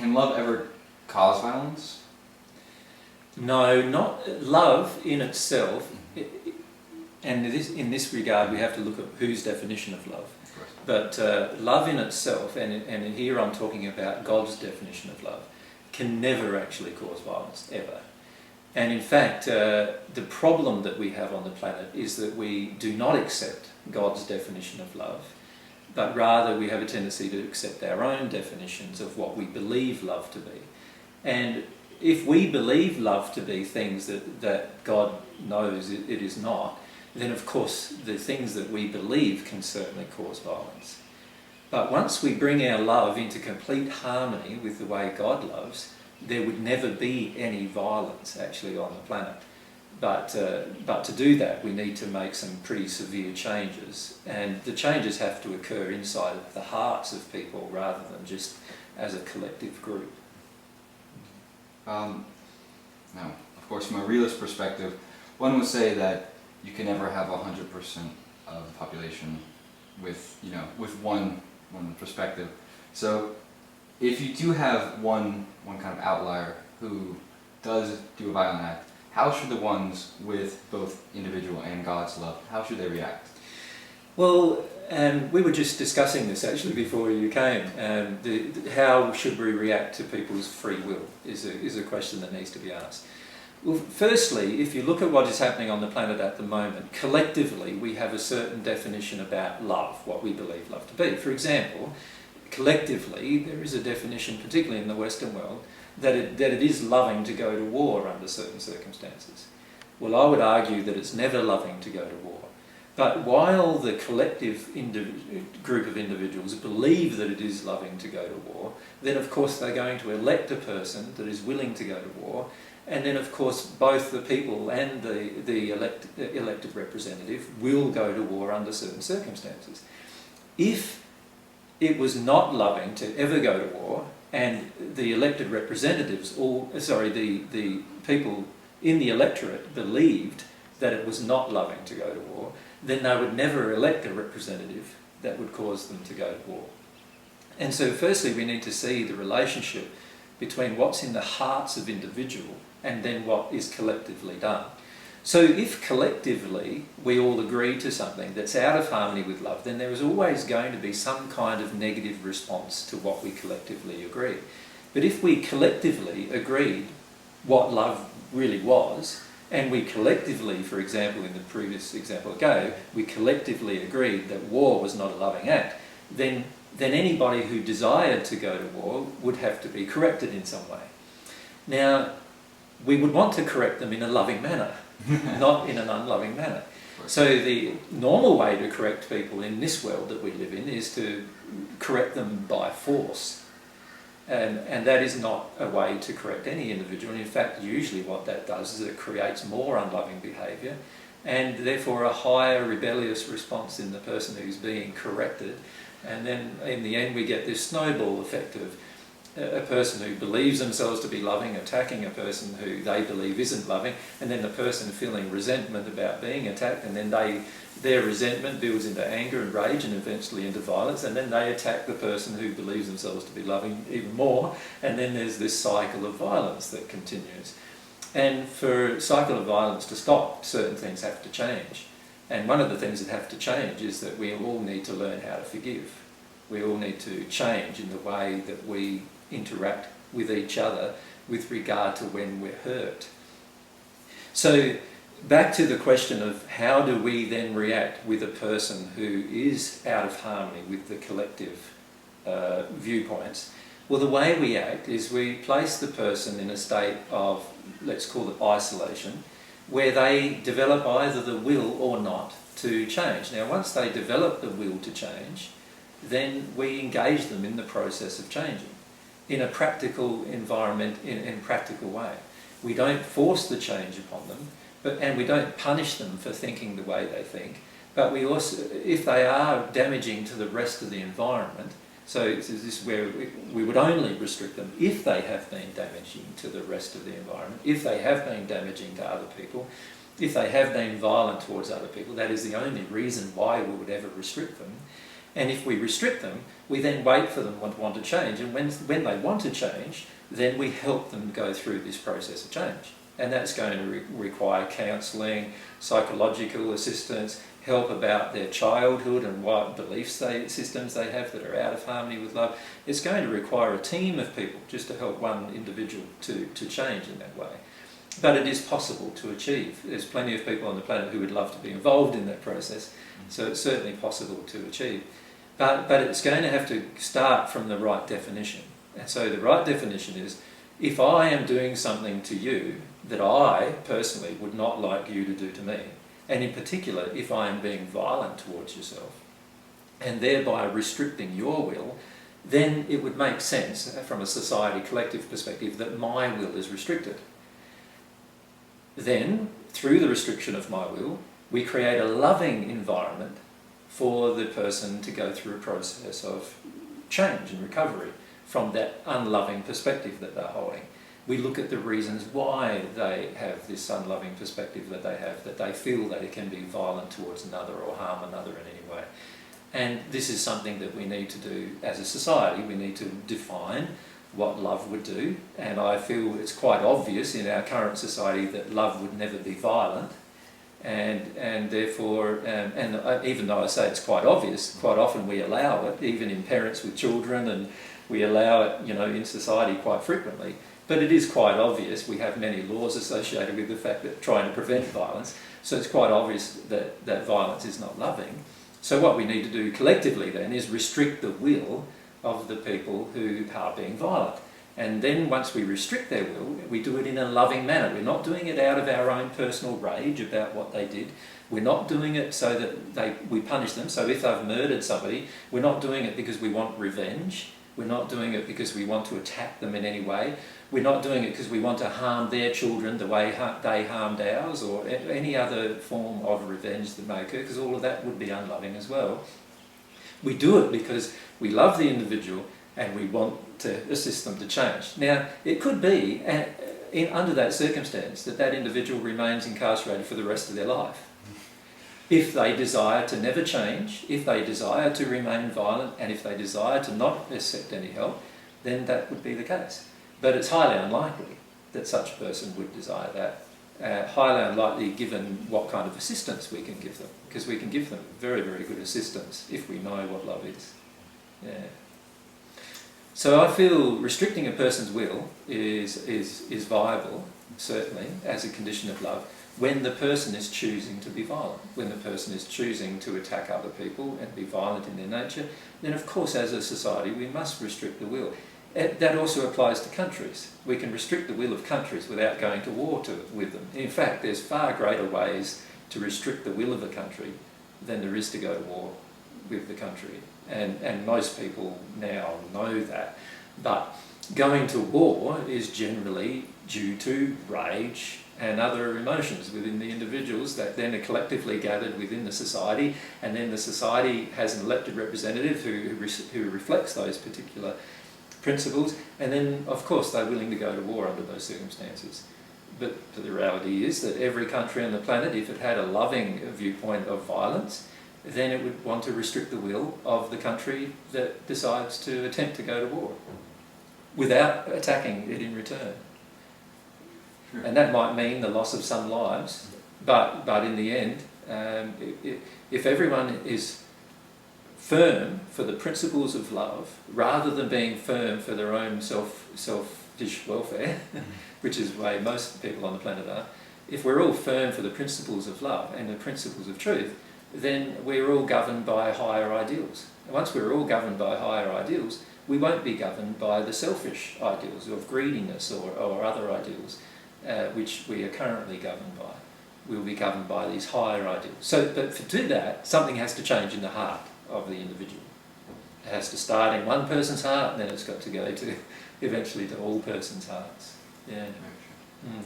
can love ever cause violence? No, not love in itself. And in this regard, we have to look at whose definition of love. But love in itself, and here I'm talking about God's definition of love, can never actually cause violence, ever. And in fact, the problem that we have on the planet is that we do not accept God's definition of love, but rather we have a tendency to accept our own definitions of what we believe love to be. And if we believe love to be things that God knows it is not, then of course the things that we believe can certainly cause violence. But once we bring our love into complete harmony with the way God loves, there would never be any violence actually on the planet. But to do that, we need to make some pretty severe changes. And the changes have to occur inside of the hearts of people rather than just as a collective group. Now, of course, from a realist perspective, one would say that you can never have 100% of the population with one perspective. So if you do have one kind of outlier who does do a violent act, how should the ones with both individual and God's love, how should they react? Well, we were just discussing this actually before you came. How should we react to people's free will is a question that needs to be asked. Well, firstly, if you look at what is happening on the planet at the moment, collectively we have a certain definition about love, what we believe love to be. For example, collectively there is a definition, particularly in the Western world, that it is loving to go to war under certain circumstances. Well, I would argue that it's never loving to go to war. But while the collective group of individuals believe that it is loving to go to war, then of course they're going to elect a person that is willing to go to war, and then of course both the people and the elected representative will go to war under certain circumstances. If it was not loving to ever go to war, and the elected representatives, the people in the electorate believed that it was not loving to go to war, then they would never elect a representative that would cause them to go to war. And so firstly we need to see the relationship between what's in the hearts of individual and then what is collectively done. So if collectively we all agree to something that's out of harmony with love, then there is always going to be some kind of negative response to what we collectively agree. But if we collectively agreed what love really was, and we collectively, for example, in the previous example I gave, we collectively agreed that war was not a loving act, then anybody who desired to go to war would have to be corrected in some way. Now, we would want to correct them in a loving manner, not in an unloving manner. So the normal way to correct people in this world that we live in is to correct them by force. And that is not a way to correct any individual. In fact, usually what that does is it creates more unloving behaviour and therefore a higher rebellious response in the person who's being corrected. And then in the end we get this snowball effect of a person who believes themselves to be loving attacking a person who they believe isn't loving, and then the person feeling resentment about being attacked, and then their resentment builds into anger and rage and eventually into violence, and then they attack the person who believes themselves to be loving even more, and then there's this cycle of violence that continues. And for a cycle of violence to stop, certain things have to change. And one of the things that have to change is that we all need to learn how to forgive. We all need to change in the way that we interact with each other with regard to when we're hurt. So back to the question of how do we then react with a person who is out of harmony with the collective viewpoints. Well, the way we act is we place the person in a state of, let's call it isolation, where they develop either the will or not to change. Now once they develop the will to change, then we engage them in the process of changing in a practical environment, in a practical way. We don't force the change upon them, and we don't punish them for thinking the way they think, but we also, if they are damaging to the rest of the environment, so this is where we would only restrict them if they have been damaging to the rest of the environment, if they have been damaging to other people, if they have been violent towards other people. That is the only reason why we would ever restrict them. And if we restrict them, We then wait for them to want to change, and when they want to change, then we help them go through this process of change. And that's going to require counselling, psychological assistance, help about their childhood and what systems they have that are out of harmony with love. It's going to require a team of people just to help one individual to change in that way. But it is possible to achieve. There's plenty of people on the planet who would love to be involved in that process, so it's certainly possible to achieve. But it's going to have to start from the right definition. And so the right definition is, if I am doing something to you that I personally would not like you to do to me, and in particular if I am being violent towards yourself, and thereby restricting your will, then it would make sense from a society collective perspective that my will is restricted. Then, through the restriction of my will, we create a loving environment for the person to go through a process of change and recovery from that unloving perspective that they're holding. We look at the reasons why they have this unloving perspective that they feel that it can be violent towards another or harm another in any way. And this is something that we need to do as a society. We need to define what love would do, and I feel it's quite obvious in our current society that love would never be violent, and therefore, even though I say it's quite obvious, quite often we allow it, even in parents with children, and we allow it, in society quite frequently. But it is quite obvious. We have many laws associated with the fact that trying to prevent violence, so it's quite obvious that violence is not loving. So what we need to do collectively then is restrict the will of the people who are being violent. And then once we restrict their will, we do it in a loving manner. We're not doing it out of our own personal rage about what they did. We're not doing it so that we punish them. So if they've murdered somebody, we're not doing it because we want revenge. We're not doing it because we want to attack them in any way. We're not doing it because we want to harm their children the way they harmed ours, or any other form of revenge that may occur, because all of that would be unloving as well. We do it because we love the individual and we want to assist them to change. Now, it could be, under that circumstance, that individual remains incarcerated for the rest of their life. If they desire to never change, if they desire to remain violent, and if they desire to not accept any help, then that would be the case. But it's highly unlikely that such a person would desire that. Highly unlikely given what kind of assistance we can give them, because we can give them very, very good assistance if we know what love is. Yeah. So I feel restricting a person's will is viable, certainly, as a condition of love, when the person is choosing to be violent, when the person is choosing to attack other people and be violent in their nature, then of course as a society we must restrict the will. That also applies to countries. We can restrict the will of countries without going to war with them. In fact, there's far greater ways to restrict the will of a country than there is to go to war with the country. And most people now know that. But going to war is generally due to rage and other emotions within the individuals that then are collectively gathered within the society, and then the society has an elected representative who reflects those particular principles, and then of course they're willing to go to war under those circumstances. But the reality is that every country on the planet, if it had a loving viewpoint of violence, then it would want to restrict the will of the country that decides to attempt to go to war without attacking it in return. Sure. And that might mean the loss of some lives, but in the end, if everyone is firm for the principles of love, rather than being firm for their own selfish welfare, which is the way most people on the planet are, if we're all firm for the principles of love and the principles of truth, then we're all governed by higher ideals. And once we're all governed by higher ideals, we won't be governed by the selfish ideals of greediness or other ideals, which we are currently governed by. We'll be governed by these higher ideals. So, but to do that, something has to change in the heart of the individual. It has to start in one person's heart, and then it's got to go to eventually to all persons' hearts. Yeah. Mm.